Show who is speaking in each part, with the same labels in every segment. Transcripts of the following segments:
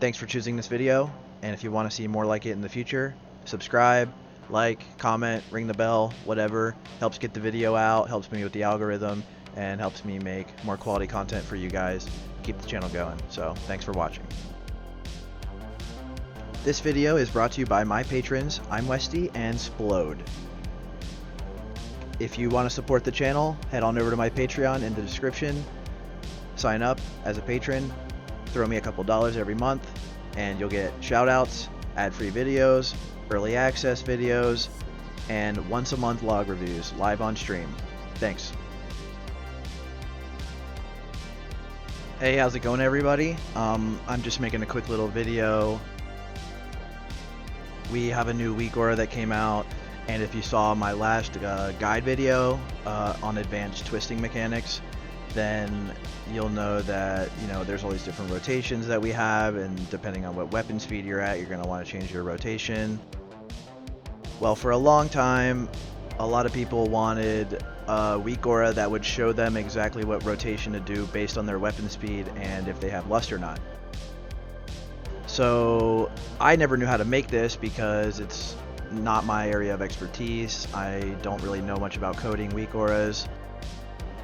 Speaker 1: Thanks for choosing this video, and if you want to see more like it in the future, subscribe, like, comment, ring the bell, whatever. Helps get the video out, helps me with the algorithm, and helps me make more quality content for you guys. Keep the channel going. So thanks for watching. This video is brought to you by my patrons, I'm Westy and Splode. If you want to support the channel, head on over to my Patreon in the description, sign up as a patron, throw me a couple dollars every month, and you'll get shoutouts, ad-free videos, early access videos, and once a month log reviews live on stream. Thanks. Hey, how's it going, everybody? I'm just making a quick little video. We have a new WeakAura that came out, and if you saw my last guide video on advanced twisting mechanics, then you'll know that, you know, there's all these different rotations that we have, and depending on what weapon speed you're at, you're going to want to change your rotation. Well, for a long time, a lot of people wanted a WeakAura that would show them exactly what rotation to do based on their weapon speed and if they have lust or not. So I never knew how to make this because it's not my area of expertise. I don't really know much about coding WeakAuras.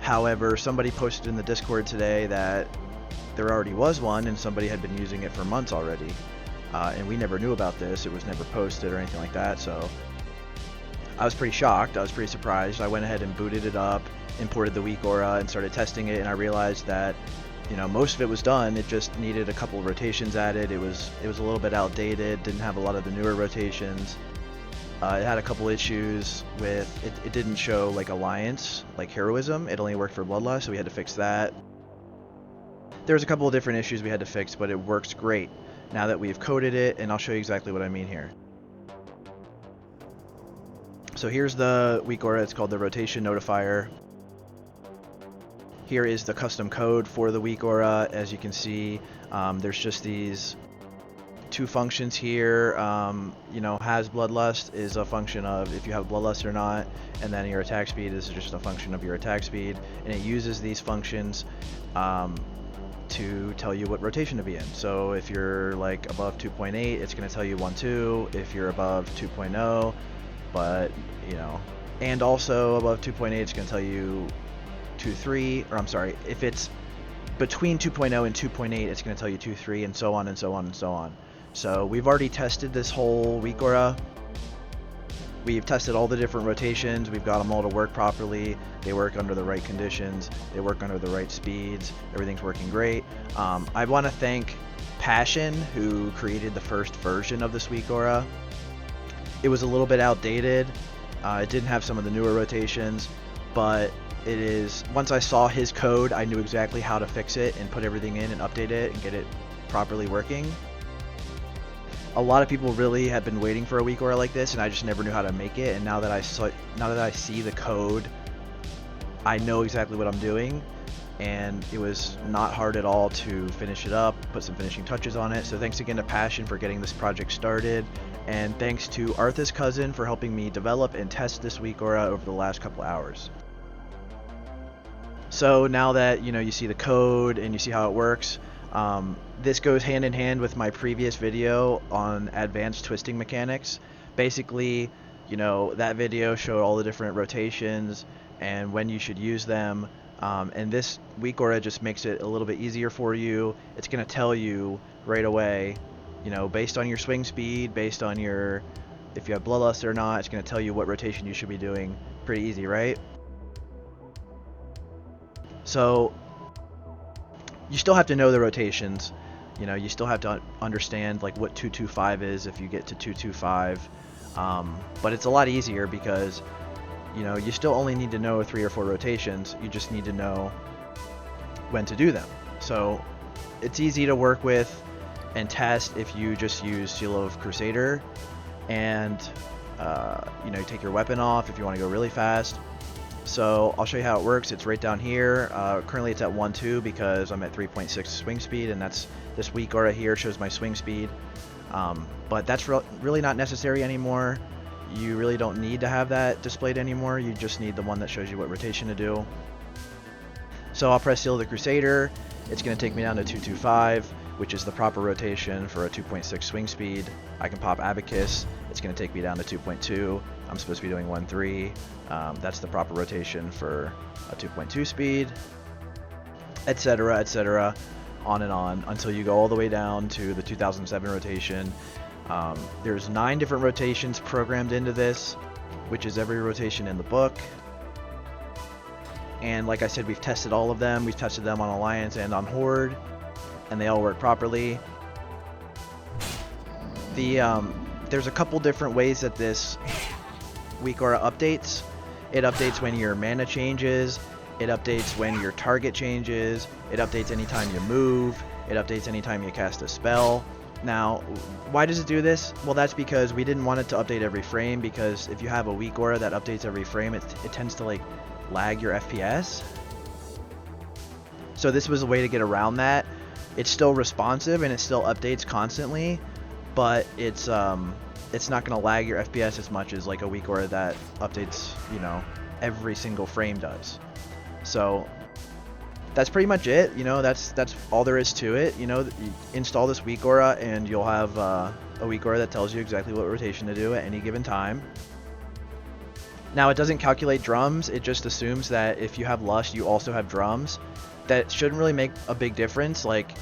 Speaker 1: However, somebody posted in the Discord today that there already was one and somebody had been using it for months already. And we never knew about this. It was never posted or anything like that. So I was pretty shocked. I was pretty surprised. I went ahead and booted it up, imported the WeakAura, and started testing it. And I realized that, you know, most of it was done. It just needed a couple of rotations added. It was a little bit outdated. Didn't have a lot of the newer rotations. It had a couple issues with it didn't show like alliance, like heroism. It only worked for bloodlust, so we had to fix that. There's a couple of different issues we had to fix, but it works great now that we've coded it, and I'll show you exactly what I mean here. So here's the WeakAura. It's called the rotation notifier. Here is the custom code for the WeakAura. As you can see, there's just these two functions here. You know, has bloodlust is a function of if you have bloodlust or not, and then your attack speed is just a function of your attack speed, and it uses these functions to tell you what rotation to be in. So if you're like above 2.8, it's going to tell you 1-2. If you're above 2.0, but you know, and also above 2.8, it's going to tell you 2-3, or I'm sorry, if it's between 2.0 and 2.8, it's going to tell you 2-3, and so on and so on and so on. So we've already tested this whole WeakAura. We've tested all the different rotations. We've got them all to work properly. They work under the right conditions. They work under the right speeds. Everything's working great. I want to thank Passion, who created the first version of this WeakAura. It was a little bit outdated. It didn't have some of the newer rotations, but it is, once I saw his code, I knew exactly how to fix it and put everything in and update it and get it properly working. A lot of people really have been waiting for a WeakAura like this, and I just never knew how to make it. And now that I see the code, I know exactly what I'm doing, and it was not hard at all to finish it up, put some finishing touches on it. So thanks again to Passion for getting this project started, and thanks to Arthur's cousin for helping me develop and test this WeakAura over the last couple hours. So now that you know, you see the code and you see how it works, this goes hand in hand with my previous video on advanced twisting mechanics. Basically, you know, that video showed all the different rotations and when you should use them, and this WeakAura just makes it a little bit easier for you. It's going to tell you right away, you know, based on your swing speed, based on your, if you have bloodlust or not, it's going to tell you what rotation you should be doing. Pretty easy, right? So you still have to know the rotations. You know, you still have to understand like what 225 is if you get to 225. But it's a lot easier because, you know, you still only need to know 3 or 4 rotations. You just need to know when to do them. So it's easy to work with and test if you just use Seal of Crusader, and you know, you take your weapon off if you want to go really fast. So I'll show you how it works. It's right down here. Currently it's at 1-2 because I'm at 3.6 swing speed, and that's this WeakAura here shows my swing speed. But that's really not necessary anymore. You really don't need to have that displayed anymore. You just need the one that shows you what rotation to do. So I'll press Seal of the Crusader. It's going to take me down to 225. which is the proper rotation for a 2.6 swing speed. I can pop Abacus. It's going to take me down to 2.2. I'm supposed to be doing 1.3. That's the proper rotation for a 2.2 speed, etc., etc., on and on until you go all the way down to the 2007 rotation. There's 9 different rotations programmed into this, which is every rotation in the book. And like I said, we've tested all of them. We've tested them on Alliance and on Horde, and they all work properly. There's a couple different ways that this WeakAura updates. It updates when your mana changes. It updates when your target changes. It updates anytime you move. It updates anytime you cast a spell. Now, why does it do this? Well, that's because we didn't want it to update every frame, because if you have a WeakAura that updates every frame, it tends to like lag your FPS. So this was a way to get around that. It's still responsive and it still updates constantly, but it's not going to lag your FPS as much as like a WeakAura that updates, you know, every single frame does. So that's pretty much it. You know, that's all there is to it. You know, you install this WeakAura and you'll have a WeakAura that tells you exactly what rotation to do at any given time. Now, it doesn't calculate drums. It just assumes that if you have Lust, you also have drums. That shouldn't really make a big difference. Like,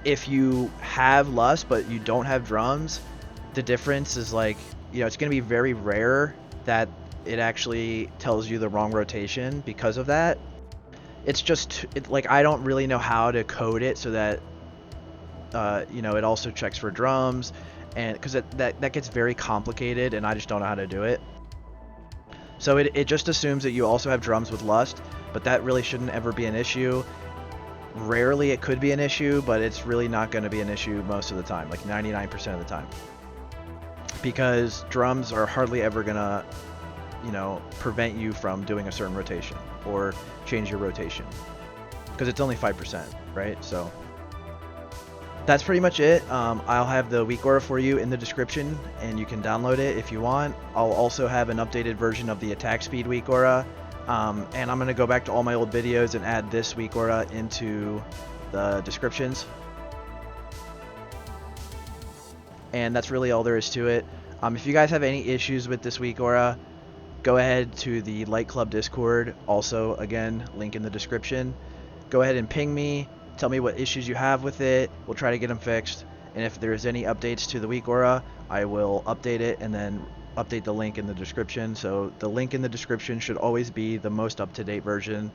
Speaker 1: if you have Lust but you don't have drums, the difference is like, you know, it's going to be very rare that it actually tells you the wrong rotation because of that. It's just, like, I don't really know how to code it so that, you know, it also checks for drums, and because that gets very complicated and I just don't know how to do it. So it just assumes that you also have drums with Lust, but that really shouldn't ever be an issue. Rarely it could be an issue, but it's really not going to be an issue most of the time, like 99% of the time. Because drums are hardly ever going to, you know, prevent you from doing a certain rotation or change your rotation. Because it's only 5%, right? So that's pretty much it. I'll have the WeakAura for you in the description, and you can download it if you want. I'll also have an updated version of the attack speed WeakAura, and I'm going to go back to all my old videos and add this WeakAura into the descriptions. And that's really all there is to it. If you guys have any issues with this WeakAura, go ahead to the Light Club Discord. Also, again, link in the description. Go ahead and ping me. Tell me what issues you have with it. We'll try to get them fixed. And if there's any updates to the WeakAura, I will update it and then update the link in the description. So the link in the description should always be the most up-to-date version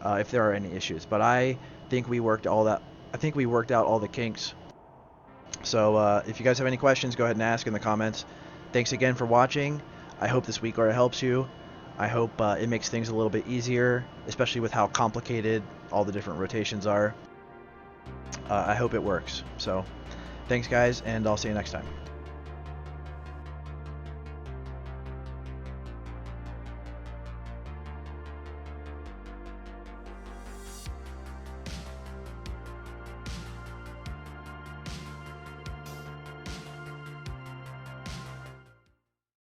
Speaker 1: if there are any issues. But I think we worked all that. I think we worked out all the kinks. So if you guys have any questions, go ahead and ask in the comments. Thanks again for watching. I hope this WeakAura helps you. I hope it makes things a little bit easier, especially with how complicated all the different rotations are. I hope it works. So thanks guys, and I'll see you next time.